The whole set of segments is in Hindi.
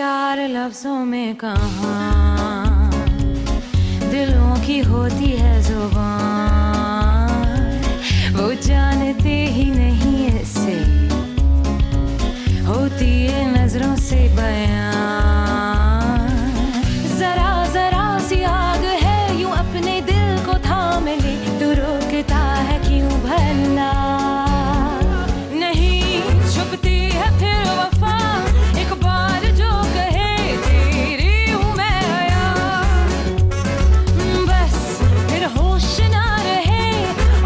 प्यार लफ्जों में कहाँ, दिलों की होती है जुबान, वो जानते ही नहीं ऐसे होती है नजरों से बयान। जरा जरा सी आग है यूं अपने दिल को थाम ले, तू रोकता है क्यों भला, नहीं छुपती है फिर वफा, एक बार जो कहे तेरी हूँ मैं आया, बस फिर होश ना रहे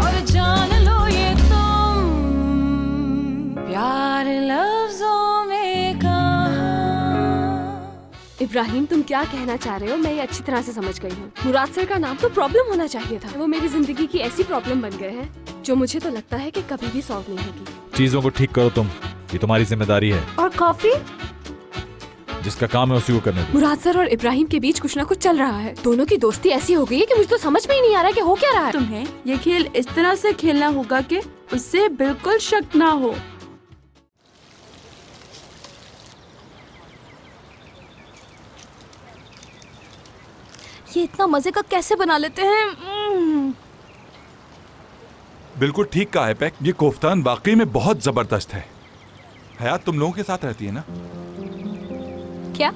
और जान लो ये तुम प्यार लफ्जों में कहाँ। इब्राहिम, तुम क्या कहना चाह रहे हो मैं ये अच्छी तरह से समझ गई हूँ। मुराद सर का नाम तो प्रॉब्लम होना चाहिए था। वो मेरी जिंदगी की ऐसी प्रॉब्लम बन गए हैं जो मुझे तो लगता है कि कभी भी सॉल्व नहीं होगी। चीजों को ठीक करो तुम, ये तुम्हारी जिम्मेदारी है। और कॉफी? जिसका काम है उसी को करने दो। मुराद सर और इब्राहिम के बीच कुछ ना कुछ चल रहा है। दोनों की दोस्ती ऐसी हो गई है कि मुझे तो समझ में ही नहीं आ रहा कि हो क्या रहा है। तुम्हें ये खेल इस तरह से खेलना होगा कि उससे बिल्कुल शक ना हो। ये इतना मजे का कैसे बना लेते हैं? बिल्कुल ठीक कहा है पैक, ये कोफ्तान वाकई में बहुत जबरदस्त है। हयात तुम लोगों के साथ रहती है ना? क्या?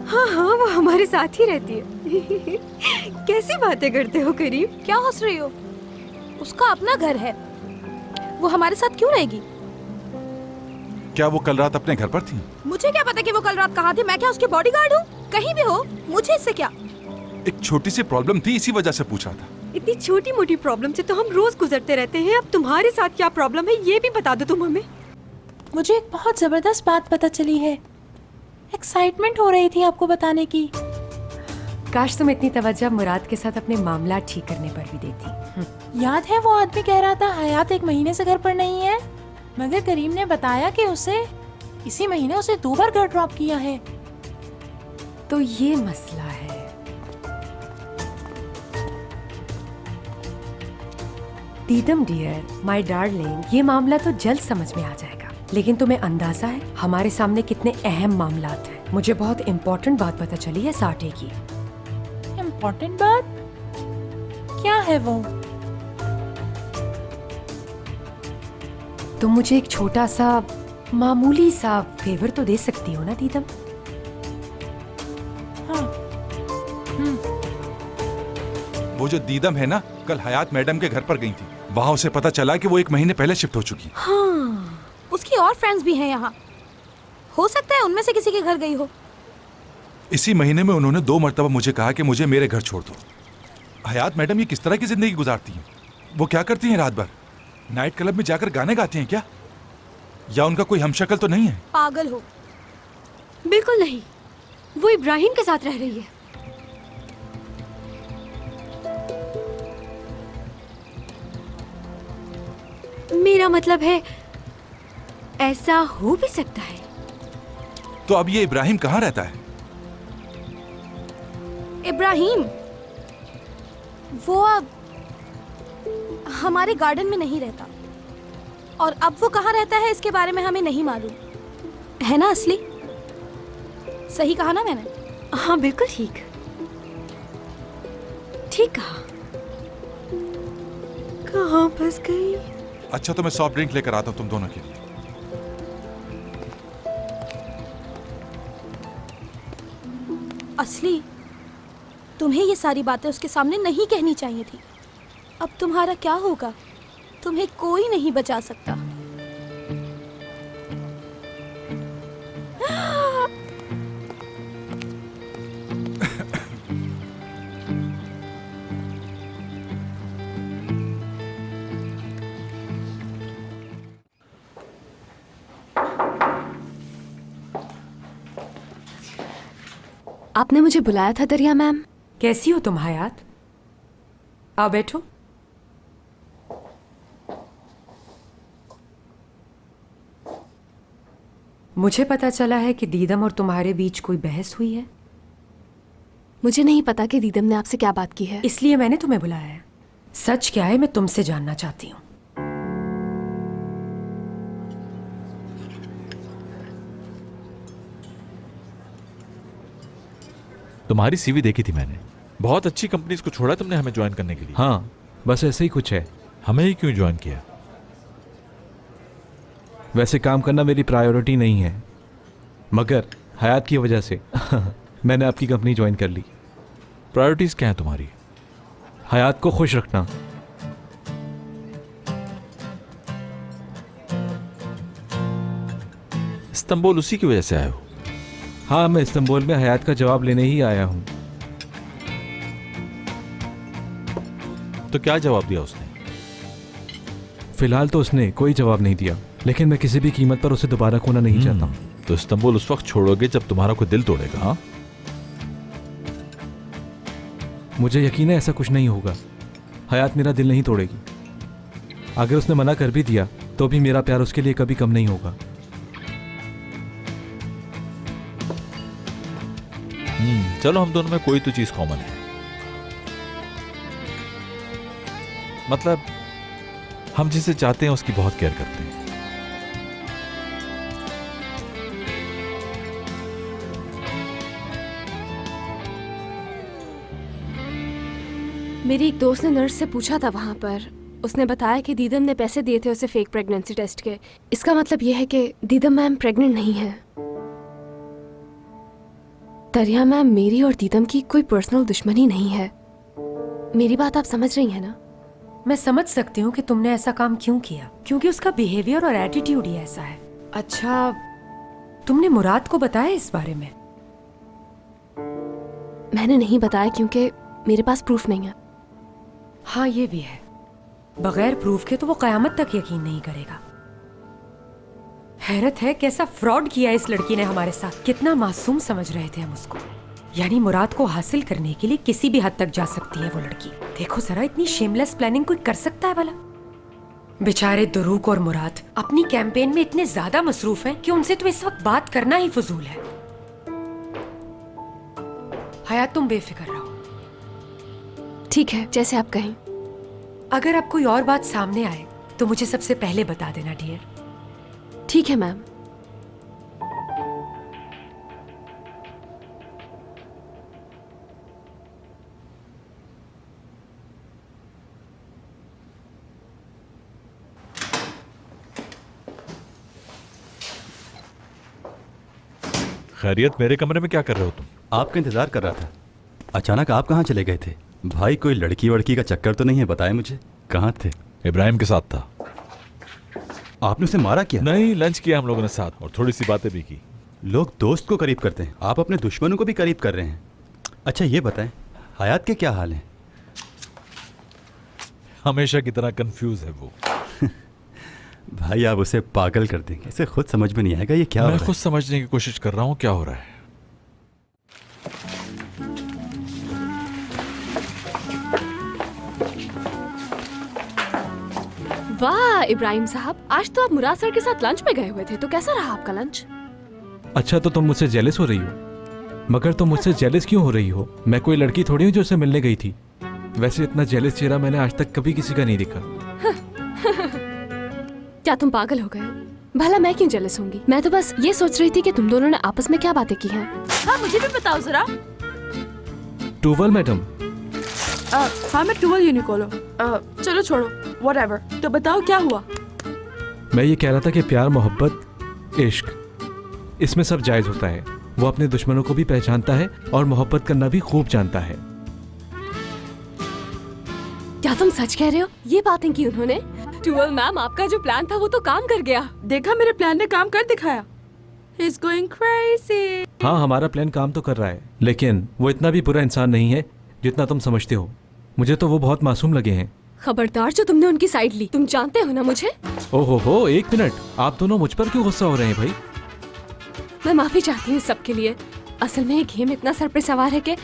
हाँ हाँ, वो हमारे साथ ही रहती है। कैसी बातें करते हो करीम? क्या हंस रही हो? उसका अपना घर है, वो हमारे साथ क्यों रहेगी? क्या वो कल रात अपने घर पर थी? मुझे क्या पता कि वो कल रात कहाँ थी? मैं क्या उसके बॉडीगार्ड हूँ? कहीं भी हो, मुझे इससे क्या? एक छोटी सी प्रॉब्लम थी, इसी वजह से पूछा था। इतनी छोटी मोटी प्रॉब्लम से तो हम रोज गुजरते रहते हैं। अब तुम्हारे साथ क्या प्रॉब्लम है ये भी बता दो तुम हमें। मुझे एक बहुत जबरदस्त बात पता चली है। एक्साइटमेंट हो रही थी आपको बताने की। काश तुम इतनी तवज्जो मुराद के साथ अपने मामला ठीक करने पर भी देती। याद है वो आदमी कह रहा था हयात 1 महीने से घर पर नहीं है, मगर करीम ने बताया कि उसे इसी महीने उसे 2 बार घर ड्रॉप किया है। तो ये मसला है। दीदम डियर, माय डार्लिंग, ये मामला तो जल्द समझ में आ जाएगा, लेकिन तुम्हें अंदाजा है हमारे सामने कितने अहम मामलात हैं। मुझे बहुत इम्पोर्टेंट बात पता चली है साठे की। इम्पोर्टेंट बात? क्या है वो? तुम मुझे एक छोटा सा मामूली सा फेवर तो दे सकती हो ना दीदम? हाँ। वो जो दीदम है ना, कल हयात मैडम के घर पर गई थी। वहाँ उसे पता चला कि वो 1 महीने पहले शिफ्ट हो चुकी है। हाँ, उसकी और फ्रेंड्स भी हैं यहाँ। हो सकता है उनमें से किसी के घर गई हो। इसी महीने में उन्होंने 2 मरतबा मुझे कहा कि मुझे मेरे घर छोड़ दो। हयात मैडम ये किस तरह की जिंदगी गुजारती हैं? वो क्या करती हैं रात भर? नाइट क्लब में जाकर गाने गाती हैं क्या? या उनका कोई हमशक्ल तो नहीं है? पागल हो? बिल्कुल नहीं, वो इब्राहिम के साथ रह रही है। मेरा मतलब है ऐसा हो भी सकता है। तो अब ये इब्राहिम कहाँ रहता है? इब्राहिम वो अब हमारे गार्डन में नहीं रहता, और अब वो कहाँ रहता है इसके बारे में हमें नहीं मालूम है ना असली? सही कहा ना मैंने? हाँ बिल्कुल ठीक, ठीक कहा। कहाँ फंस गई? अच्छा तो मैं सॉफ्ट ड्रिंक लेकर आता हूँ तुम दोनों के लिए। असली, तुम्हें ये सारी बातें उसके सामने नहीं कहनी चाहिए थी। अब तुम्हारा क्या होगा? तुम्हें कोई नहीं बचा सकता। आपने मुझे बुलाया था दरिया मैम? कैसी हो तुम हयात? आओ बैठो। मुझे पता चला है कि दीदम और तुम्हारे बीच कोई बहस हुई है। मुझे नहीं पता कि दीदम ने आपसे क्या बात की है, इसलिए मैंने तुम्हें बुलाया है। सच क्या है मैं तुमसे जानना चाहती हूँ। तुम्हारी सीवी देखी थी मैंने, बहुत अच्छी कंपनीज को छोड़ा तुमने हमें ज्वाइन करने के लिए। हाँ, बस ऐसे ही कुछ है। हमें ही क्यों ज्वाइन किया? वैसे काम करना मेरी प्रायोरिटी नहीं है, मगर हयात की वजह से मैंने आपकी कंपनी ज्वाइन कर ली। प्रायोरिटीज क्या है तुम्हारी? हयात को खुश रखना। इस्तांबुल उसी की वजह से आए हो? हाँ, मैं इस्तांबुल में हयात का जवाब लेने ही आया हूँ। तो क्या जवाब दिया उसने? फिलहाल तो उसने कोई जवाब नहीं दिया, लेकिन मैं किसी भी कीमत पर उसे दोबारा खोना नहीं चाहता। तो इस्तांबुल उस वक्त छोड़ोगे जब तुम्हारा कोई दिल तोड़ेगा? हाँ, मुझे यकीन है ऐसा कुछ नहीं होगा। हयात मेरा दिल नहीं तोड़ेगी। अगर उसने मना कर भी दिया तो भी मेरा प्यार उसके लिए कभी कम नहीं होगा। चलो हम दोनों में कोई तो चीज कॉमन है, मतलब हम जिसे चाहते हैं उसकी बहुत केयर करते हैं। मेरी एक दोस्त ने नर्स से पूछा था वहाँ पर, उसने बताया कि दीदम ने पैसे दिए थे उसे फेक प्रेगनेंसी टेस्ट के। इसका मतलब यह है कि दीदम मैम प्रेग्नेंट नहीं है। दरिया मैम, मेरी और दीदम की कोई पर्सनल दुश्मनी नहीं है। मेरी बात आप समझ रही हैं ना? मैं समझ सकती हूँ कि तुमने ऐसा काम क्यों किया, क्योंकि उसका बिहेवियर और एटीट्यूड ही ऐसा है। अच्छा, तुमने मुराद को बताया इस बारे में? मैंने नहीं बताया क्योंकि मेरे पास प्रूफ नहीं है। हाँ, ये भी है। बगैर प्रूफ के तो वो कयामत तक यकीन नहीं करेगा। हैरत है कैसा फ्रॉड किया इस लड़की ने हमारे साथ। कितना मासूम समझ रहे थे हम उसको। यानी मुराद को हासिल करने के लिए किसी भी हद तक जा सकती है वो लड़की। देखो जरा, इतनी शेमलेस प्लानिंग कोई कर सकता है भला? बेचारे दुरूक और मुराद अपनी कैंपेन में इतने ज्यादा मसरूफ हैं कि उनसे तो इस वक्त बात करना ही फजूल है। हयात, तुम बेफिक्र रहो। ठीक है, जैसे आप कहें। अगर अब कोई और बात सामने आए तो मुझे सबसे पहले बता देना डियर। ठीक है मैम। खैरियत, मेरे कमरे में क्या कर रहे हो तुम? आपका इंतजार कर रहा था। अचानक आप कहाँ चले गए थे? भाई कोई लड़की वड़की का चक्कर तो नहीं है? बताए मुझे, कहाँ थे? इब्राहिम के साथ था। आपने उसे मारा क्या? नहीं, लंच किया हम लोगों ने साथ और थोड़ी सी बातें भी की। लोग दोस्त को करीब करते हैं, आप अपने दुश्मनों को भी करीब कर रहे हैं। अच्छा ये बताएं, हयात के क्या हाल हैं? हमेशा की तरह कंफ्यूज है वो। भाई आप उसे पागल कर देंगे, इसे खुद समझ में नहीं आएगा ये क्या हो रहा है। मैं खुद समझने की कोशिश कर रहा हूँ क्या हो रहा है। वाह इब्राहिम साहब, आज तो आप मुराद सर के साथ लंच में गए हुए थे, तो कैसा रहा आपका लंच? अच्छा, तो तुम मुझसे जेलस हो रही हो? मगर तुम मुझसे जेलस क्यों हो रही हो? मैं कोई लड़की थोड़ी हूँ जो उससे मिलने गई थी। वैसे इतना जेलस चेहरा मैंने आज तक कभी किसी का नहीं देखा। क्या तुम पागल हो गए हो? भला मैं क्यों जेलस होंगी? मैं तो बस ये सोच रही थी कि तुम दोनों ने आपस में क्या बातें की हैं। हाँ, मुझे भी बताओ जरा। टूवल मैडम। हाँ, मैं टूवल यूनिकोलो। चलो छोड़ो, व्हाटएवर। तो बताओ क्या हुआ? मैं ये कह रहा था कि प्यार, मोहब्बत, इश्क, इसमें सब जायज होता है। वो अपने दुश्मनों को भी पहचानता है और मोहब्बत करना भी खूब जानता है। क्या तुम सच कह रहे हो? ये बातें की उन्होंने? टूवल मैम, आपका जो प्लान था वो तो काम कर गया। देखा, मेरे प्लान ने काम कर दिखाया। He's going crazy। हाँ, हमारा प्लान काम तो कर रहा है, लेकिन वो इतना भी बुरा इंसान नहीं है जितना तुम समझते हो। मुझे तो वो बहुत मासूम लगे हैं। खबरदार जो तुमने उनकी साइड ली। तुम जानते हो ना मुझे। ओहो हो, एक मिनट, आप दोनों मुझ पर क्यों गुस्सा हो रहे हैं भाई? मैं माफी चाहती हूँ सबके लिए। असल में ये गेम इतना सर पे सवार है कि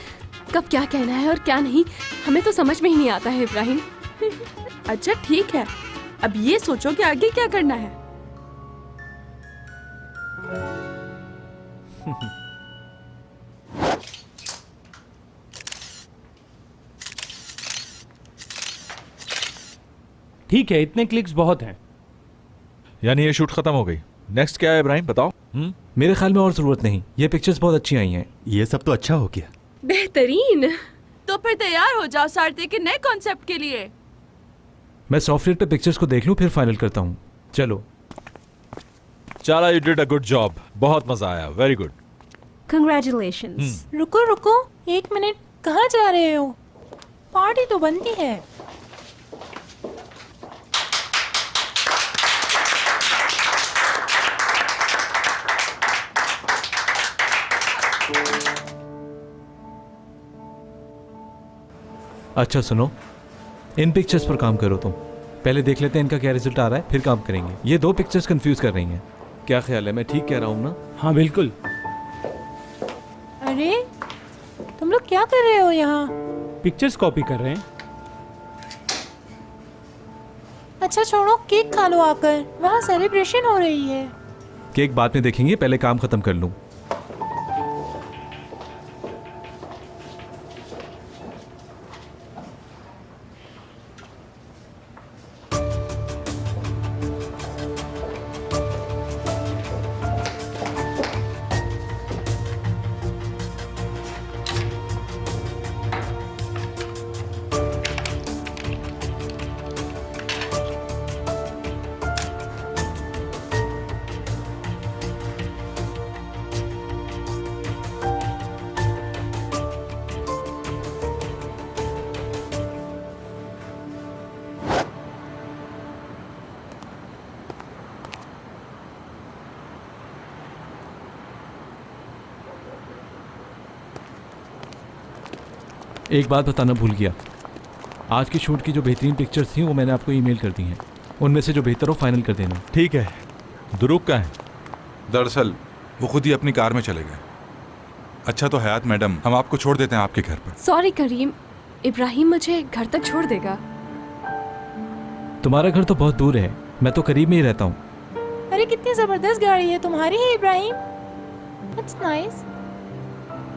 कब क्या कहना है और क्या नहीं, हमें तो समझ में ही नहीं आता है इब्राहिम। अच्छा ठीक है, अब ये सोचो कि आगे क्या करना है। ठीक है, इतने क्लिक्स बहुत हैं। यानी ये शूट खत्म हो गई। नेक्स्ट क्या है इब्राहिम, बताओ। मेरे ख्याल में और जरूरत नहीं, ये पिक्चर्स बहुत अच्छी आई हैं। ये सब तो अच्छा हो गया। बेहतरीन। तो फिर तैयार हो जाओ सारथी के नए कॉन्सेप्ट के लिए। मैं सॉफ्टवेयर पे पिक्चर्स को देख लूं फिर फाइनल करता हूँ। चलो। चारा, you did a good job, बहुत मजा आया, वेरी गुड। कंग्रेचुलेशंस। रुको रुको, 1 मिनट, कहाँ जा रहे हो? पार्टी तो बनती है। अच्छा सुनो, इन पिक्चर्स पर काम करो तुम। पहले देख लेते हैं इनका क्या रिजल्ट आ रहा है, फिर काम करेंगे। ये 2 पिक्चर्स कंफ्यूज कर रही हैं। क्या ख्याल है, मैं ठीक कह रहा हूँ ना? हाँ बिल्कुल। अरे तुम लोग क्या कर रहे हो यहाँ? पिक्चर्स कॉपी कर रहे हैं। अच्छा छोड़ो, केक खा लो आकर, वहाँ सेलिब्रेशन हो रही है। केक बाद में देखेंगे, पहले काम खत्म कर लूँ। एक बात बताना भूल गया, आज की शूट की जो बेहतरीन पिक्चर्स थी वो मैंने आपको ईमेल कर दी हैं। उनमें से जो बेहतर हो फाइनल कर देना। ठीक है। दुरूक का है? दरअसल वो खुद ही अपनी कार में चले गए। अच्छा तो हयात मैडम, हम आपको छोड़ देते हैं आपके घर पर। सॉरी करीम, इब्राहिम मुझे घर तक छोड़ देगा। तुम्हारा घर तो बहुत दूर है, मैं तो करीब में ही रहता हूँ। अरे कितनी जबरदस्त गाड़ी है तुम्हारी है इब्राहिम। That's nice।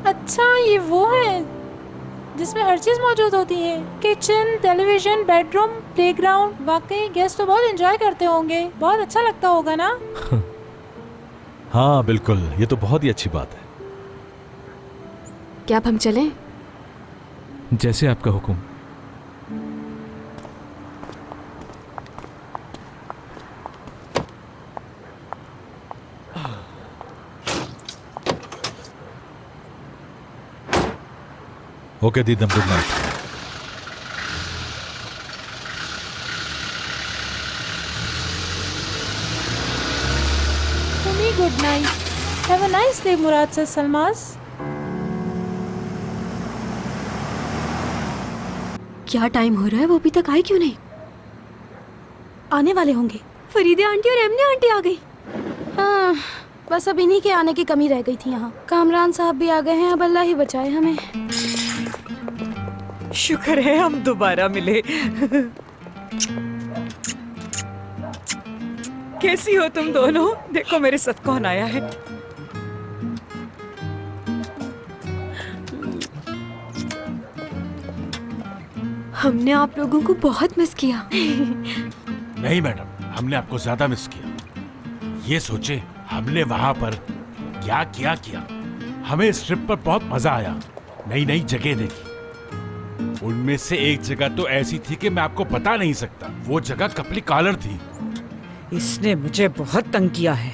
अच्छा ये वो है जिसमें हर चीज मौजूद होती है, किचन, टेलीविजन, बेडरूम, प्लेग्राउंड। वाकई गेस्ट तो बहुत एंजॉय करते होंगे, बहुत अच्छा लगता होगा ना? हाँ बिल्कुल, ये तो बहुत ही अच्छी बात है। क्या अब हम चलें? जैसे आपका हुक्म। ओके दीदम, गुड नाइट। तुम्हें good night. Have a nice day Murad से सलमास। क्या टाइम हो रहा है, वो अभी तक आए क्यों नहीं? आने वाले होंगे। फरीदे आंटी और एमने आंटी आ गई। हाँ, बस अब इन्हीं के आने की कमी रह गई थी यहाँ। कामरान साहब भी आ गए हैं, अब अल्लाह ही बचाए हमें। शुक्र है हम दोबारा मिले। कैसी हो तुम दोनों? देखो मेरे साथ कौन आया है। हमने आप लोगों को बहुत मिस किया। नहीं मैडम, हमने आपको ज्यादा मिस किया। ये सोचे हमने वहां पर क्या किया। हमें इस ट्रिप पर बहुत मजा आया, नई नई जगह देखी। उनमें से एक जगह तो ऐसी थी कि मैं आपको बता नहीं सकता। वो जगह कपली कालर थी। इसने मुझे बहुत तंग किया है।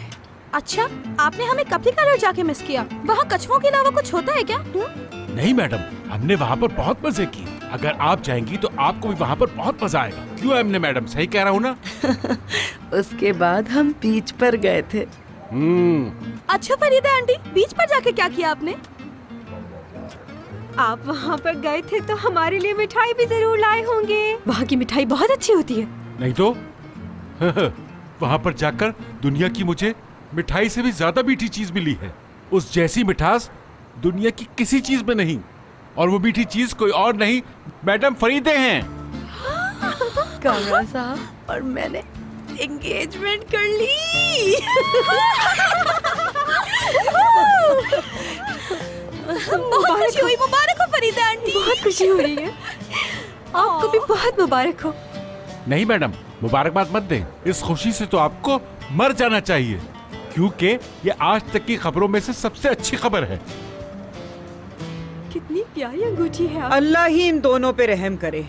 अच्छा, आपने हमें कपली कलर जाके मिस किया? वहाँ कछुओं के अलावा कुछ होता है क्या? नहीं मैडम, हमने वहाँ पर बहुत मजे किए। अगर आप जाएंगी तो आपको भी वहाँ पर बहुत मजा आएगा। क्यों एमने मैडम, सही कह रहा हूँ ना? उसके बाद हम बीच पर गए थे। अच्छा फरीदा आंटी, बीच पर जाके क्या किया आपने? आप वहाँ पर गए थे तो हमारे लिए मिठाई भी जरूर लाए होंगे। वहाँ की मिठाई बहुत अच्छी होती है। नहीं तो वहाँ पर जाकर दुनिया की मुझे मिठाई से भी ज्यादा मीठी चीज मिली है। उस जैसी मिठास दुनिया की किसी चीज में नहीं। और वो मीठी चीज कोई और नहीं, मैडम फरीदे हैं। कामरान साहब और मैंने एंगेजमेंट कर ली। बहुत खुशी हुई। मुबारक हो फरीदा आंटी। बहुत खुशी हो रही है। आपको भी बहुत मुबारक हो। नहीं मैडम, मुबारकबाद मत दें। इस खुशी से तो आपको मर जाना चाहिए, क्योंकि ये आज तक की खबरों में से सबसे अच्छी खबर है। कितनी प्यारी अंगूठी है। अल्लाह ही इन दोनों पे रहम करे।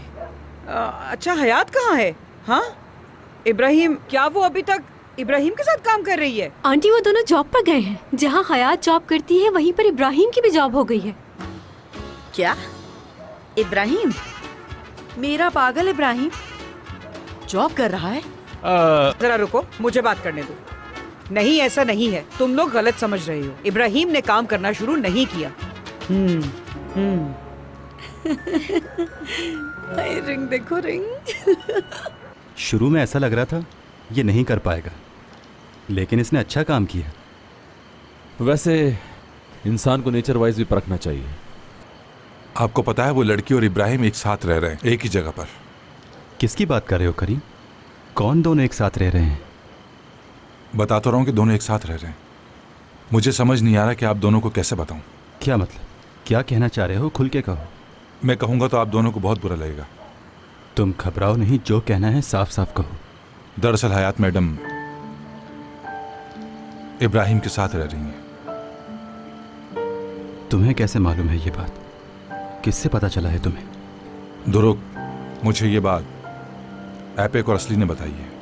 अच्छा हयात कहाँ है? हाँ इब्राहिम, क्या वो अभी तक इब्राहिम के साथ काम कर रही है? आंटी वो दोनों जॉब पर गए हैं। जहाँ हयात जॉब करती है वहीं पर इब्राहिम की भी जॉब हो गई है। क्या इब्राहिम? मेरा पागल इब्राहिम जॉब कर रहा है? जरा रुको, मुझे बात करने दो। नहीं ऐसा नहीं है, तुम लोग गलत समझ रहे हो। इब्राहिम ने काम करना शुरू नहीं किया। रिंग देखो रिंग। शुरू में ऐसा लग रहा था ये नहीं कर पाएगा, लेकिन इसने अच्छा काम किया। वैसे इंसान को नेचर वाइज भी परखना चाहिए। आपको पता है वो लड़की और इब्राहिम एक साथ रह रहे हैं, एक ही जगह पर। किसकी बात कर रहे हो करीम? कौन दोनों एक साथ रह रहे हैं? बता तो रहा हूँ कि दोनों एक साथ रह रहे हैं। मुझे समझ नहीं आ रहा कि आप दोनों को कैसे बताऊं। क्या मतलब? क्या कहना चाह रहे हो? खुल के कहो। मैं कहूँगा तो आप दोनों को बहुत बुरा लगेगा। तुम घबराओ नहीं, जो कहना है साफ साफ कहो। दरअसल हयात मैडम इब्राहिम के साथ रह रही हैं। तुम्हें कैसे मालूम है ये बात? किससे पता चला है तुम्हें? दुरुक, मुझे ये बात ऐपेक और असली ने बताई है।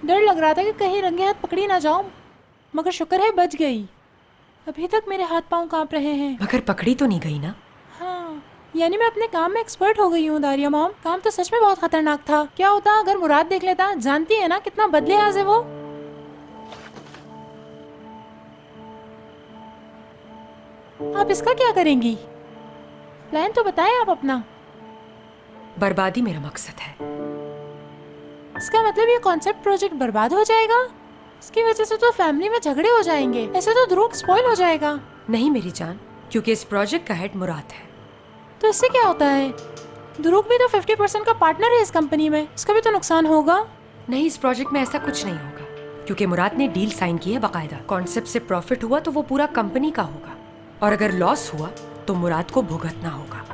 डर लग रहा था कि कहीं रंगे हाथ पकड़ी ना जाऊं, मगर शुक्र है बच गई। अभी तक मेरे हाथ पांव कांप रहे हैं। मगर पकड़ी तो नहीं गई ना? हाँ, यानी मैं अपने काम में एक्सपर्ट हो गई हूँ दारिया मॉम। काम तो सच में बहुत खतरनाक था। क्या होता अगर मुराद देख लेता? जानती है ना कितना बदलियाज है वो। आप इसका क्या करेंगी? प्लान तो बताएं आप अपना। बर्बादी मेरा मकसद है। इसका मतलब ये कॉन्सेप्ट प्रोजेक्ट बर्बाद हो जाएगा? इसकी वजह से तो फैमिली में झगड़े हो जाएंगे। ऐसे तो ध्रुव स्पॉइल हो जाएगा। नहीं मेरी जान, क्योंकि इस प्रोजेक्ट का हेड मुराद है। तो इससे क्या होता है? ध्रुव भी तो 50% का पार्टनर है इस कंपनी में, इसका भी तो नुकसान होगा। नहीं, इस प्रोजेक्ट में ऐसा कुछ नहीं होगा, क्योंकि मुराद ने डील साइन की है बाकायदा। कॉन्सेप्ट से प्रॉफिट हुआ तो वो पूरा कंपनी का होगा, और अगर लॉस हुआ तो मुराद को भुगतना होगा।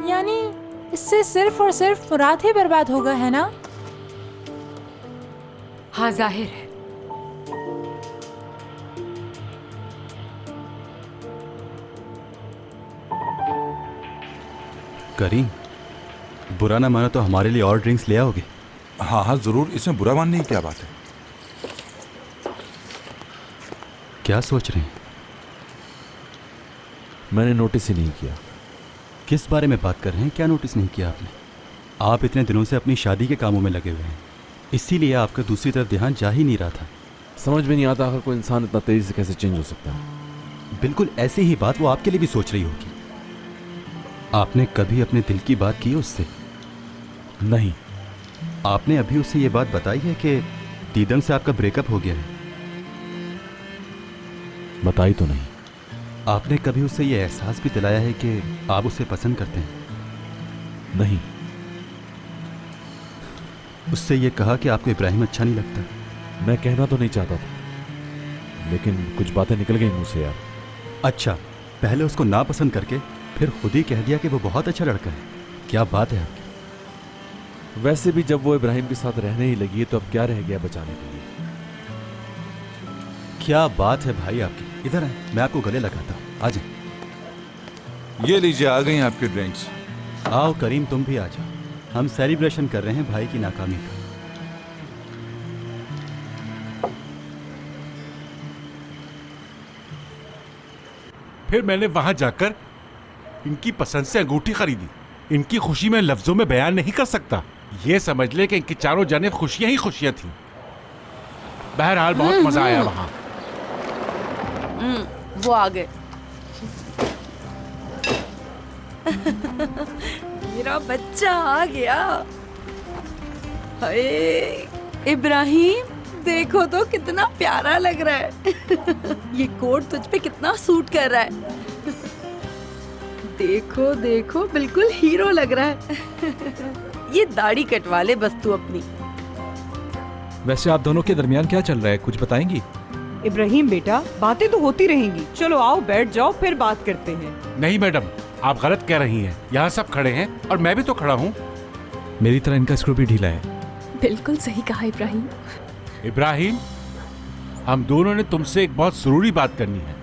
यानी इससे सिर्फ और सिर्फ मुराद ही बर्बाद होगा, है ना? हाँ जाहिर है। करीम, बुरा ना मानो तो हमारे लिए और ड्रिंक्स ले आओगे? हाँ हाँ जरूर, इसमें बुरा मानने की क्या बात है। क्या सोच रहे हैं? मैंने नोटिस ही नहीं किया। किस बारे में बात कर रहे हैं? क्या नोटिस नहीं किया आपने? आप इतने दिनों से अपनी शादी के कामों में लगे हुए हैं, इसीलिए आपका दूसरी तरफ ध्यान जा ही नहीं रहा था। समझ में नहीं आता आखिर कोई इंसान इतना तेजी से कैसे चेंज हो सकता है। बिल्कुल ऐसी ही बात वो आपके लिए भी सोच रही होगी। आपने कभी अपने दिल की बात की उससे? नहीं। आपने अभी उससे ये बात बताई है कि दीदम से आपका ब्रेकअप हो गया है? बताई तो नहीं। आपने कभी उससे ये एहसास भी दिलाया है कि आप उसे पसंद करते हैं? नहीं। उससे ये कहा कि आपको इब्राहिम अच्छा नहीं लगता? मैं कहना तो नहीं चाहता था, लेकिन कुछ बातें निकल गई मुंह से यार। अच्छा, पहले उसको नापसंद करके फिर खुद ही कह दिया कि वो बहुत अच्छा लड़का है। क्या बात है आपकी? वैसे भी जब वो इब्राहिम के साथ रहने ही लगी है तो अब क्या रह गया बचाने के लिए। क्या बात है भाई आपकी। इधर आए, मैं आपको गले लगाता हूँ। आ जाए। ये लीजिए, आ गई आपकी ड्रिंक्स। आओ करीम, तुम भी आ जाओ। हम सेलिब्रेशन कर रहे हैं भाई की नाकामी का। फिर मैंने वहां जाकर इनकी पसंद से अंगूठी खरीदी। इनकी खुशी में लफ्जों में बयान नहीं कर सकता। ये समझ ले कि इनकी चारों जाने खुशियां ही खुशियां थी। बहरहाल बहुत मजा आया वहां। वो आ गए। मेरा बच्चा आ गया। हाय इब्राहिम, देखो तो कितना प्यारा लग रहा है। ये कोट तुझ पे कितना सूट कर रहा है। देखो देखो, बिल्कुल हीरो लग रहा है। ये दाढ़ी कटवा ले बस तू अपनी। वैसे आप दोनों के दरमियान क्या चल रहा है, कुछ बताएंगी? इब्राहिम बेटा, बातें तो होती रहेंगी। चलो आओ बैठ जाओ, फिर बात करते हैं। नहीं मैडम, आप गलत कह रही हैं। यहाँ सब खड़े हैं और मैं भी तो खड़ा हूँ। मेरी तरह इनका स्क्रू भी ढीला है। बिल्कुल सही कहा इब्राहिम। इब्राहिम, हम दोनों ने तुमसे एक बहुत जरूरी बात करनी है।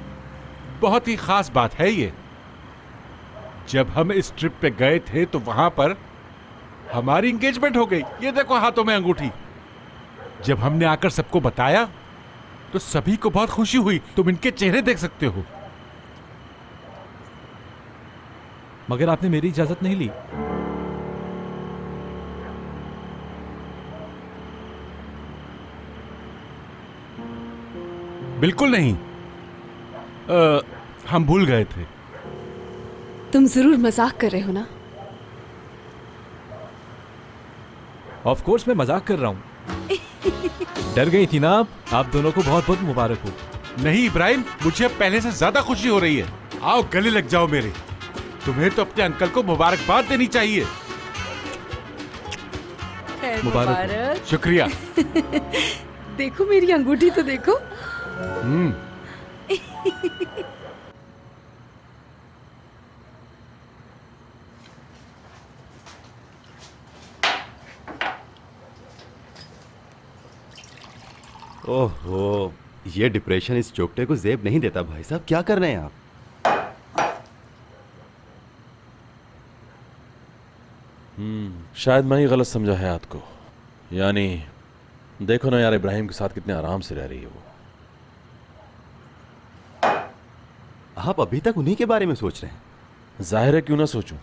बहुत ही खास बात है ये। जब हम इस ट्रिप पे गए थे तो वहां पर हमारी एंगेजमेंट हो गई। ये देखो हाथों में अंगूठी। जब हमने आकर सबको बताया तो सभी को बहुत खुशी हुई। तुम इनके चेहरे देख सकते हो। मगर आपने मेरी इजाजत नहीं ली। बिल्कुल नहीं। हम भूल गए थे। तुम जरूर मजाक कर रहे हो ना? ऑफ कोर्स मैं मजाक कर रहा हूँ। डर गई थी ना आप दोनों को बहुत बहुत मुबारक हो। नहीं इब्राहिम, मुझे अब पहले से ज्यादा खुशी हो रही है। आओ गले लग जाओ मेरे। तुम्हें तो अपने अंकल को मुबारकबाद देनी चाहिए। मुबारक। शुक्रिया। देखो मेरी अंगूठी तो देखो। ओहो, ये डिप्रेशन इस चोकटे को जेब नहीं देता। भाई साहब क्या कर रहे हैं आप? शायद मैं ही गलत समझा हयात को। यानी देखो ना यार, इब्राहिम के साथ कितने आराम से रह रही है वो। आप अभी तक उन्हीं के बारे में सोच रहे हैं? जाहिर है, क्यों ना सोचूं।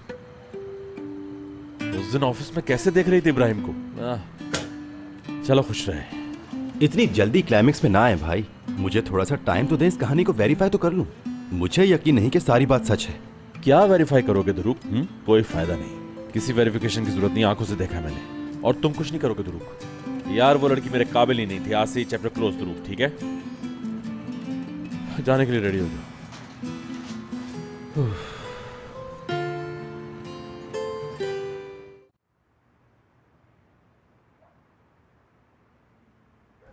उस दिन ऑफिस में कैसे देख रही थी इब्राहिम को। चलो खुश रहे। इतनी जल्दी क्लाइमेक्स में ना आए भाई। मुझे थोड़ा सा टाइम तो दे, इस कहानी को वेरीफाई तो कर लूं। मुझे यकीन नहीं कि सारी बात सच है। क्या वेरीफाई करोगे ध्रुव? कोई फायदा नहीं। किसी वेरिफिकेशन की जरूरत नहीं। आंखों से देखा मैंने। और तुम कुछ नहीं करोगे ध्रुव। यार वो लड़की मेरे काबिल ही नहीं थी। आज से ही चैप्टर क्लोज ध्रुव, ठीक है? जाने के लिए रेडी हो जाओ।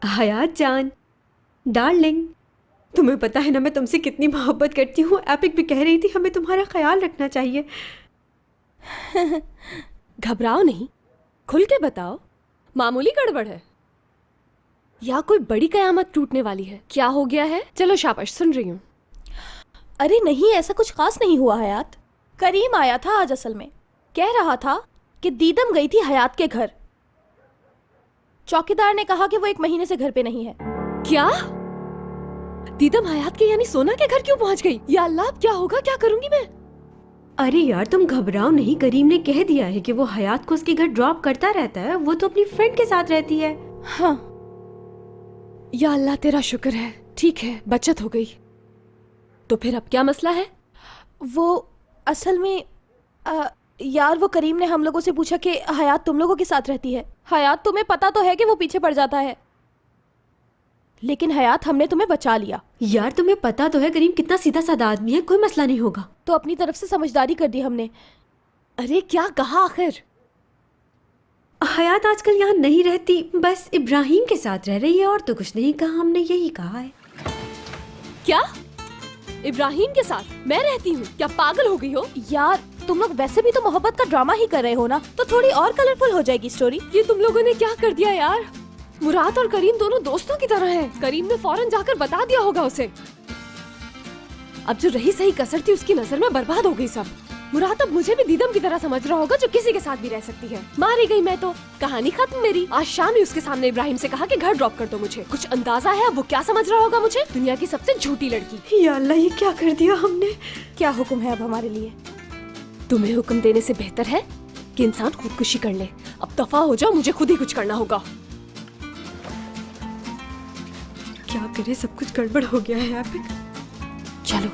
हयात जान, डार्लिंग, तुम्हें पता है ना मैं तुमसे कितनी मोहब्बत करती हूँ। एपिक भी कह रही थी हमें तुम्हारा ख्याल रखना चाहिए। घबराओ नहीं, खुल के बताओ। मामूली गड़बड़ है या कोई बड़ी कयामत टूटने वाली है? क्या हो गया है? चलो शाबाश, सुन रही हूँ। अरे नहीं, ऐसा कुछ खास नहीं हुआ हयात। करीम आया था आज। असल में कह रहा था कि दीदम गई थी हयात के घर। चौकीदार ने कहा कि वो 1 महीने से घर पे नहीं है। क्या? दीदम हयात के यानी सोना के घर क्यों पहुंच गई? या अल्लाह, अब क्या होगा? क्या करूंगी मैं? अरे यार तुम घबराओ नहीं, करीम ने कह दिया है कि वो हयात को उसके घर ड्रॉप करता रहता है। वो तो अपनी फ्रेंड के साथ रहती है। हाँ, या अल्लाह तेरा शुक्र है। ठीक है, बचत हो गई। तो फिर अब क्या मसला है? वो असल में यार वो करीम ने हम लोगों से पूछा कि हयात तुम लोगों के साथ रहती है। हयात, तुम्हें पता तो है कि वो पीछे पड़ जाता है, लेकिन हयात हमने तुम्हें बचा लिया। यार तुम्हें पता तो है करीम कितना सीधा साधा आदमी है, कोई मसला नहीं होगा। तो अपनी तरफ से समझदारी कर दी हमने। अरे क्या कहा आखिर? हयात आजकल यहाँ नहीं रहती, बस इब्राहिम के साथ रह रही है। और तो कुछ नहीं कहा, हमने यही कहा है। क्या? इब्राहिम के साथ मैं रहती हूँ? क्या पागल हो गई हो? यार तुम लोग वैसे भी तो मोहब्बत का ड्रामा ही कर रहे हो ना, तो थोड़ी और कलरफुल हो जाएगी स्टोरी। ये तुम लोगों ने क्या कर दिया यार? मुराद और करीम दोनों दोस्तों की तरह हैं। करीम ने फौरन जाकर बता दिया होगा उसे। अब जो रही सही कसर थी उसकी नजर में बर्बाद हो गई सब। मुराद अब मुझे भी दीदम की तरह समझ रहा होगा जो किसी के साथ भी रह सकती है। मारी गई मैं तो, कहानी खत्म मेरी। आज शाम ही उसके सामने इब्राहिम से कहा कि घर ड्रॉप कर दो मुझे। कुछ अंदाजा है अब वो क्या समझ रहा होगा मुझे? दुनिया की सबसे झूठी लड़की। या अल्लाह, ये क्या कर दिया हमने? क्या हुक्म है अब हमारे लिए? तुम्हें हुक्म देने से बेहतर है कि इंसान खुदकुशी कर ले। अब दफा हो जाओ, मुझे खुद ही कुछ करना होगा। क्या करे, सब कुछ गड़बड़ हो गया है एपिक। चलो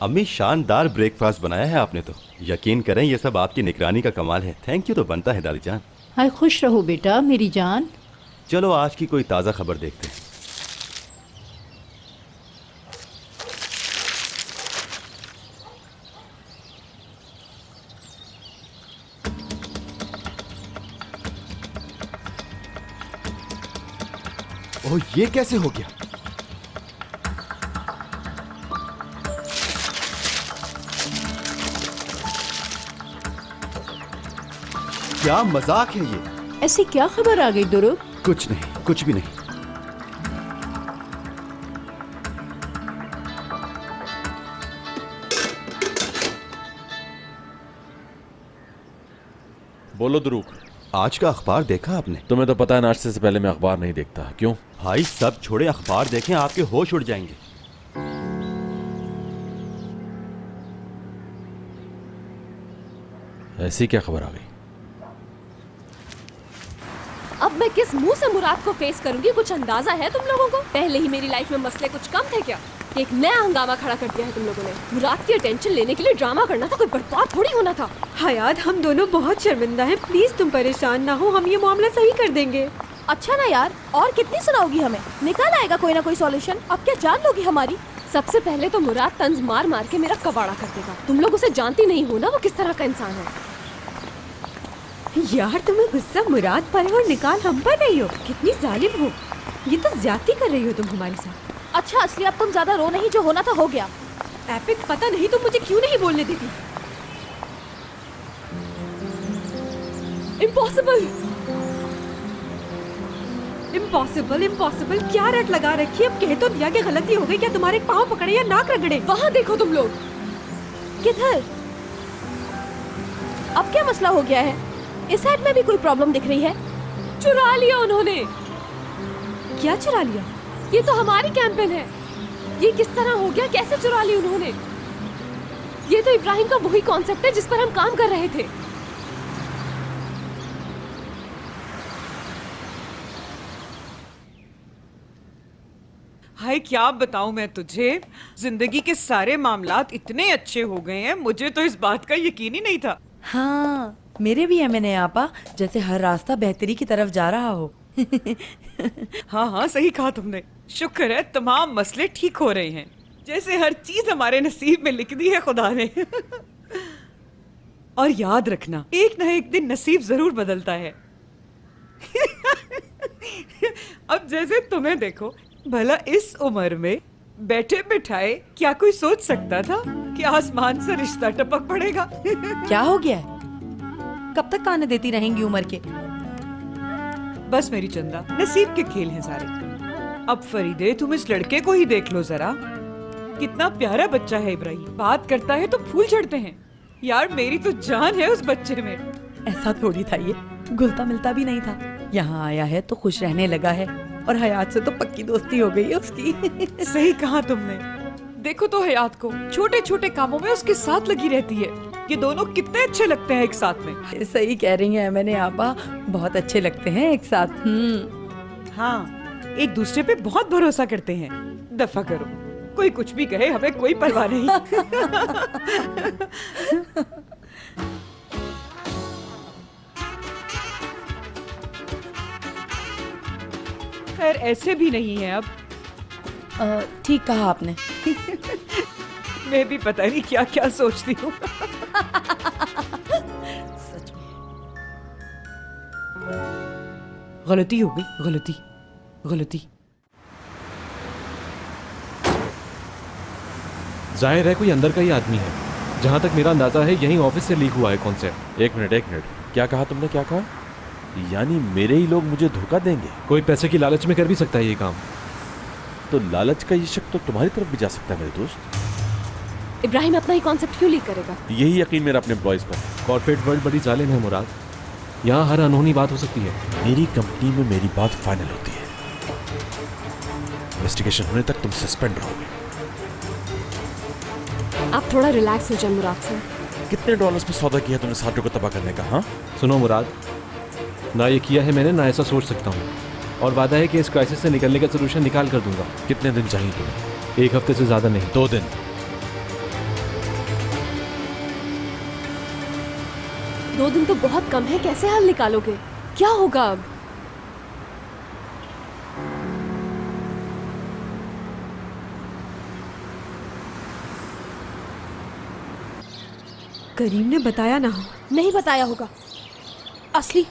अम्मी, शानदार ब्रेकफास्ट बनाया है आपने तो। यकीन करें ये सब आपकी निगरानी का कमाल है। थैंक यू तो बनता है दादी जान। हाय, खुश रहो बेटा मेरी जान। चलो आज की कोई ताज़ा खबर देखते हैं। ओह, ये कैसे हो गया? क्या मजाक है ये? ऐसी क्या खबर आ गई दुरुक? कुछ नहीं, कुछ भी नहीं। बोलो दुरूक। आज का अखबार देखा आपने? तुम्हें तो पता है नाश्ते से पहले मैं अखबार नहीं देखता। क्यों? भाई सब छोड़े, अखबार देखें, आपके होश उड़ जाएंगे। ऐसी क्या खबर आ गई? अब मैं किस मुंह से मुराद को फेस करूंगी? कुछ अंदाजा है तुम लोगों को? पहले ही मेरी लाइफ में मसले कुछ कम थे क्या? एक नया हंगामा खड़ा कर दिया है तुम लोगों ने। मुराद की अटेंशन लेने के लिए ड्रामा करना था, कोई बर्बाद थोड़ी होना था। हयात, हम दोनों बहुत शर्मिंदा हैं, प्लीज तुम परेशान ना हो, हम ये मामला सही कर देंगे। अच्छा ना यार, और कितनी सुनाओगी हमें? निकाल आएगा कोई ना कोई सॉल्यूशन। अब क्या जान लोगी हमारी? सबसे पहले तो मुराद तंज मार मार के मेरा कबाड़ा कर देगा। तुम लोग उसे जानती नहीं हो ना, वो किस तरह का इंसान है। यार तुम्हें गुस्सा मुराद पर है और निकाल हम पर रही हो, कितनी जालिम हो। ये तो ज्यादती कर रही हो तुम हमारे साथ। अच्छा असली अब तुम ज्यादा रो नहीं, जो होना था हो गया। एपिक, पता नहीं तुम मुझे क्यों नहीं बोलने देती। इम्पॉसिबल, इम्पॉसिबल, इम्पॉसिबल, क्या रट लगा रखी है? अब कह तो दिया कि गलती हो गई। क्या तुम्हारे पाँव पकड़े या नाक रगड़े? वहाँ देखो तुम लोग। किधर? अब क्या मसला हो गया है? इस साइड में भी कोई प्रॉब्लम दिख रही है। चुरा लिया उन्होंने। क्या चुरा लिया? ये तो हमारी कैंपेन है। ये किस तरह हो गया? कैसे चुरा ली उन्होंने? ये तो इब्राहिम का वही कॉन्सेप्ट है जिस पर हम काम कर रहे थे। हाय, क्या बताऊं मैं तुझे, जिंदगी के सारे मामलात इतने अच्छे हो गए हैं, मुझे तो इस बात का यकीन ही नहीं था। हाँ, मेरे भी है मैंने आपा, जैसे हर रास्ता बेहतरी की तरफ जा रहा हो। हाँ हाँ, सही कहा तुमने। शुक्र है तमाम मसले ठीक हो रहे हैं, जैसे हर चीज हमारे नसीब में लिख दी है खुदा ने। और याद रखना, एक ना एक दिन नसीब जरूर बदलता है। अब जैसे तुम्हें देखो, भला इस उम्र में बैठे बिठाए क्या कोई सोच सकता था कि आसमान से रिश्ता टपक पड़ेगा? क्या हो गया है? कब तक ताने देती रहेंगी उम्र के? बस मेरी चंदा, नसीब के खेल हैं सारे। अब फरीदे, तुम इस लड़के को ही देख लो जरा, कितना प्यारा बच्चा है इब्राहिम। बात करता है तो फूल चढ़ते हैं। यार मेरी तो जान है उस बच्चे में। ऐसा थोड़ी था, ये घुलता मिलता भी नहीं था। यहाँ आया है तो खुश रहने लगा है, और हयात से तो पक्की दोस्ती हो गई है उसकी। सही कहा तुमने। देखो तो हयात को, छोटे छोटे कामों में उसके साथ लगी रहती है। ये दोनों कितने अच्छे लगते हैं एक साथ में। सही कह रही हैं मैंने आपा, बहुत अच्छे लगते हैं एक साथ। हाँ, एक दूसरे पे बहुत भरोसा करते हैं। दफा करो, कोई कुछ भी कहे, हमें कोई परवाह नहीं। खैर ऐसे भी नहीं है अब। ठीक कहा आपने। मैं भी पता नहीं क्या क्या सोचती हूँ। सच में गलती हो गई, गलती गलती। जाहिर है कोई अंदर का ही आदमी है। जहाँ तक मेरा अंदाजा है यहीं ऑफिस से लीक हुआ है कॉन्सेप्ट। एक मिनट, क्या कहा तुमने? क्या कहा? यानी मेरे ही लोग मुझे धोखा देंगे? कोई पैसे की लालच में कर भी सकता है ये काम। तो लालच का ये शक तो तुम्हारी तरफ भी जा सकता है मेरे दोस्त। इब्राहिम अपना ही कॉन्सेप्ट क्यों लीक करेगा? यही यकीन मेरा अपने एम्प्लॉइज पर। कॉर्पोरेट वर्ल्ड बड़ी जालिम है मुराद, यहाँ हर अनहोनी बात हो सकती है। मेरी कंपनी में मेरी बात फाइनल होती है। इन्वेस्टिगेशन होने तक तुम सस्पेंड रहोगे। आप थोड़ा रिलैक्स हो जाए मुराद से। कितने डॉलर्स में सौदा किया तुमने साठों को तबाह करने का? हाँ सुनो मुराद, ना ये किया है मैंने, ना ऐसा सोच सकता हूँ, और वादा है कि इस क्राइसिस से निकलने का सोल्यूशन निकाल कर दूंगा। कितने दिन चाहिए तुम्हें? 1 हफ्ते से ज्यादा नहीं। 2 दिन। 2 दिन तो बहुत कम है, कैसे हल निकालोगे? क्या होगा अब? करीम ने बताया ना हो? नहीं बताया होगा। असली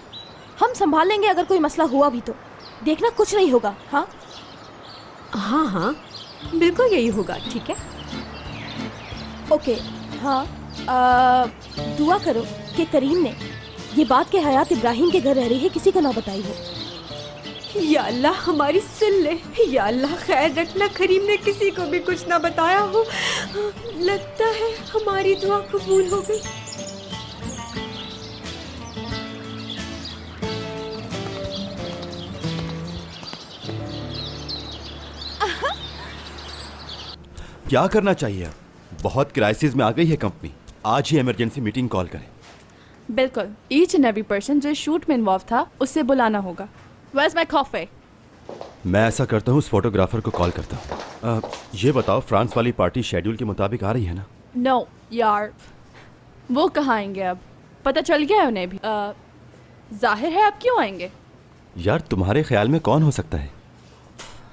हम संभाल लेंगे, अगर कोई मसला हुआ भी तो देखना कुछ नहीं होगा। हाँ हाँ हाँ बिल्कुल यही होगा, ठीक है। ओके हाँ, दुआ करो कि करीम ने ये बात कि हयात इब्राहिम के घर रह रही है किसी को ना बताई हो। या अल्लाह हमारी सुन ले, या अल्लाह खैर रखना, करीम ने किसी को भी कुछ ना बताया हो। लगता है हमारी दुआ कबूल हो गई। क्या करना चाहिए अब? बहुत क्राइसिस में आ गई है कंपनी। आज ही इमरजेंसी मीटिंग कॉल करें। बिल्कुल, ईच एंड एवरी पर्सन जो शूट में इन्वॉल्व था उससे बुलाना होगा। Where's my coffee? मैं ऐसा करता हूँ, उस फोटोग्राफर को कॉल करता हूँ। ये बताओ, फ्रांस वाली पार्टी शेड्यूल के मुताबिक आ रही है ना? No, यार, वो कहाँ आएंगे अब? पता चल गया है उन्हें भी। जाहिर है, अब क्यों आएंगे? यार तुम्हारे ख्याल में कौन हो सकता है?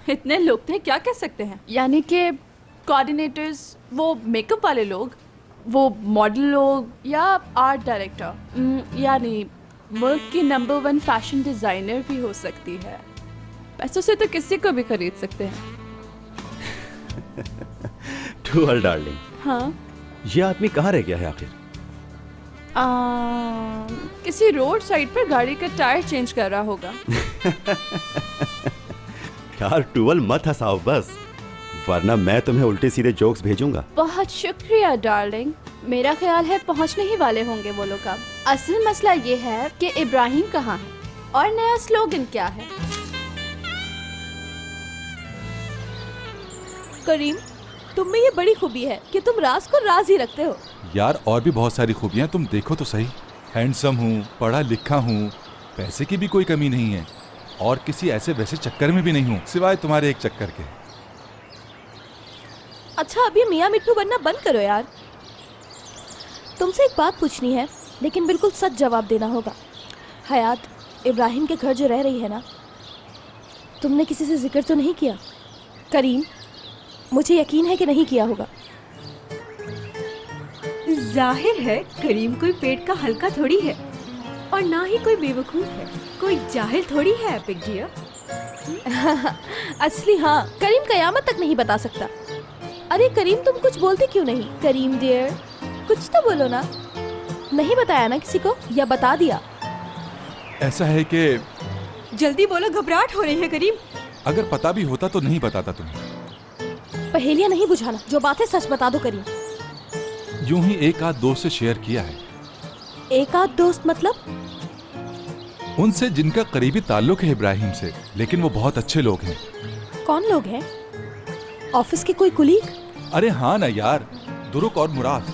इतने लोग थे, क्या कह सकते हैं? यानी कि कोऑर्डिनेटर्स, वो मेकअप वाले लोग, वो मॉडल लोग, या आर्ट डायरेक्टर, यानी मुल्क की नंबर 1 फैशन डिजाइनर भी हो सकती है। पैसों से तो किसी को भी खरीद सकते हैं। Dual darling. हाँ, ये आदमी कहाँ रह गया है आखिर? किसी रोड साइड पर गाड़ी का टायर चेंज कर रहा होगा। यार टूअल मत हंसाओ बस, वरना मैं तुम्हें उल्टे सीधे जोक्स भेजूंगा। बहुत शुक्रिया डार्लिंग। मेरा ख्याल है पहुंचने ही वाले होंगे वो लोग अब। असल मसला ये है कि इब्राहिम कहाँ है और नया स्लोगन क्या है। करीम, तुम में ये बड़ी खूबी है कि तुम राज को राज ही रखते हो। यार और भी बहुत सारी खूबियां, तुम देखो तो सही। हैंडसम हूँ, पढ़ा लिखा हूँ, पैसे की भी कोई कमी नहीं है, और किसी ऐसे वैसे चक्कर में भी नहीं हूँ सिवाय तुम्हारे एक चक्कर के। अच्छा, अब ये मियाँ मिट्टू बनना बंद करो यार। तुमसे एक बात पूछनी है, लेकिन बिल्कुल सच जवाब देना होगा। हयात इब्राहिम के घर जो रह रही है ना, तुमने किसी से जिक्र तो नहीं किया? करीम, मुझे यकीन है कि नहीं किया होगा। जाहिर है करीम कोई पेट का हल्का थोड़ी है, और ना ही कोई बेवकूफ है, कोई जाहिल थोड़ी है एपिक डियर। असली हाँ, करीम कयामत तक नहीं बता सकता। अरे करीम, तुम कुछ बोलते क्यों नहीं? करीम डियर, कुछ तो बोलो ना। नहीं बताया ना किसी को, या बता दिया? ऐसा है कि जल्दी बोलो, घबराहट हो रही है करीम। अगर पता भी होता तो नहीं बताता तुम्हें। पहेलियां नहीं बुझाना, जो बात है सच बता दो करीम। यूं ही एक आध दोस्त से शेयर किया है। एक आध दोस्त मतलब? उनसे जिनका करीबी ताल्लुक है इब्राहिम से, लेकिन वो बहुत अच्छे लोग हैं। कौन लोग हैं? ऑफिस के कोई कुलीग? अरे हाँ ना यार, दुरुक और मुराद।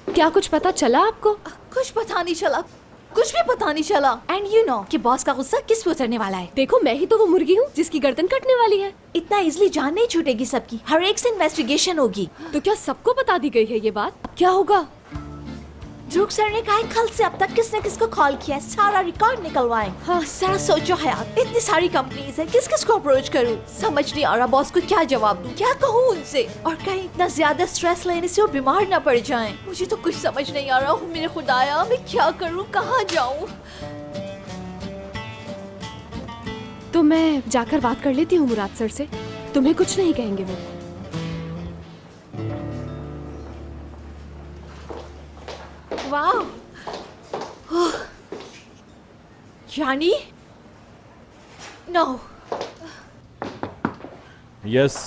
क्या कुछ पता चला आपको? कुछ पता नहीं चला, कुछ भी पता नहीं चला। एंड यू नो कि बॉस का गुस्सा किस पे उतरने वाला है। देखो, मैं ही तो वो मुर्गी हूँ जिसकी गर्दन कटने वाली है। इतना इजीली जान नहीं छूटेगी सबकी, हर एक से इन्वेस्टिगेशन होगी। तो क्या सबको बता दी गई है ये बात? अब क्या होगा? ध्रुव सर ने कहा कल से अब तक किसने किसको कॉल किया है, सारा रिकॉर्ड निकलवाएं। हाँ, सारा सोचो हयात, इतनी सारी कंपनीज है, किस किस को अप्रोच करूं? समझ नहीं आ रहा बॉस को क्या जवाब दूं, क्या कहूं उनसे, और कहीं इतना ज्यादा स्ट्रेस लेने से वो बीमार ना पड़ जाएं। मुझे तो कुछ समझ नहीं आ रहा। मेरे खुदाया, मैं क्या करूं, कहाँ जाऊं? तो मैं जाकर बात कर लेती हूँ मुराद सर से, तुम्हें कुछ नहीं कहेंगे वो। वाह, यानी नो। यस,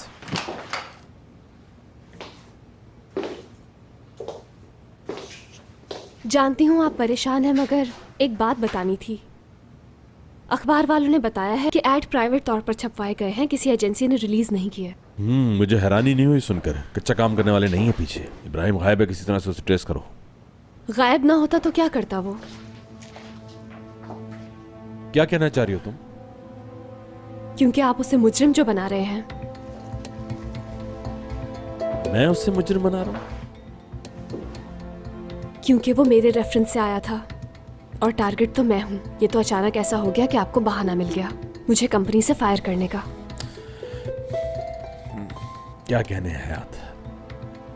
जानती हूँ आप परेशान हैं, मगर एक बात बतानी थी। अखबार वालों ने बताया है कि ऐड प्राइवेट तौर पर छपवाए गए हैं, किसी एजेंसी ने रिलीज नहीं किए। मुझे हैरानी नहीं हुई सुनकर। कच्चा काम करने वाले नहीं है पीछे। इब्राहिम गायब है, किसी तरह से उसे ट्रेस करो। गायब ना होता तो क्या करता वो? क्या कहना चाह रही हो तुम? क्योंकि आप उसे मुजरिम जो बना रहे हैं। मैं उससे मुजरिम बना रहा हूँ? क्योंकि वो मेरे रेफरेंस से आया था, और टारगेट तो मैं हूँ। ये तो अचानक ऐसा हो गया कि आपको बहाना मिल गया मुझे कंपनी से फायर करने का। क्या कहने हैं हयात,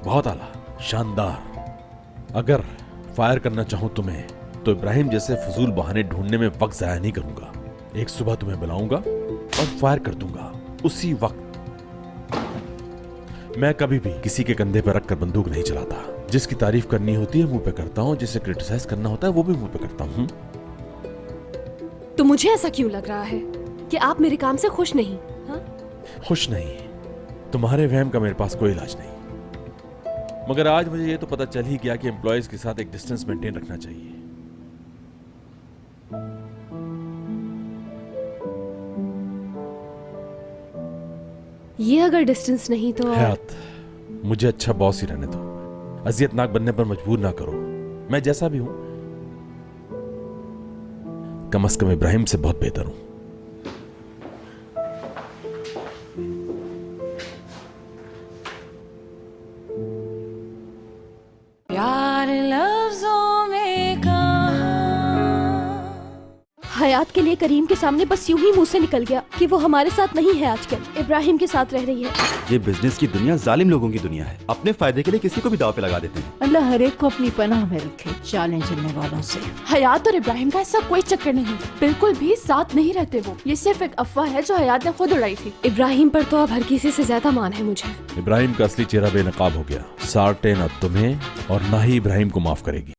बहुत आला, शानदार। अगर फायर करना चाहूं तुम्हें तो इब्राहिम जैसे फजूल बहाने ढूंढने में वक्त जाया नहीं करूंगा। एक सुबह तुम्हें बुलाऊंगा और फायर कर दूंगा उसी वक्त। मैं कभी भी किसी के कंधे पर रखकर बंदूक नहीं चलाता। जिसकी तारीफ करनी होती है मुंह पे करता हूं, जिसे क्रिटिसाइज करना होता है वो भी मुंह पे करता हूं। तो मुझे ऐसा क्यों लग रहा है कि आप मेरे काम से खुश नहीं? हाँ? खुश नहीं, तुम्हारे वहम का मेरे पास कोई इलाज नहीं। मगर आज मुझे ये तो पता चल ही गया कि एम्प्लॉयज के साथ एक डिस्टेंस मेंटेन रखना चाहिए। ये अगर डिस्टेंस नहीं तो हयात, मुझे अच्छा बॉस ही रहने दो। अजियतनाक बनने पर मजबूर ना करो। मैं जैसा भी हूं कम से कम इब्राहिम से बहुत बेहतर हूं। प्यार लफ्जों में कहा। हयात के लिए करीम के सामने बस यूं ही मुंह से निकल गया कि वो हमारे साथ नहीं है आजकल, इब्राहिम के साथ रह रही है। ये बिजनेस की दुनिया जालिम लोगों की दुनिया है। अपने फायदे के लिए किसी को भी दाव पे लगा देते हैं। अल्लाह हर एक को अपनी पनाह में रखे चालें चलने वालों से। हयात और इब्राहिम का ऐसा कोई चक्कर नहीं, बिल्कुल भी साथ नहीं रहते वो। ये सिर्फ एक अफवाह है जो हयात ने खुद उड़ाई थी। इब्राहिम पर तो अब हर किसी से ज्यादा मान है मुझे। इब्राहिम का असली चेहरा बेनकाब हो गया। सार्टे न तुम्हें और ना ही इब्राहिम को माफ करेगी।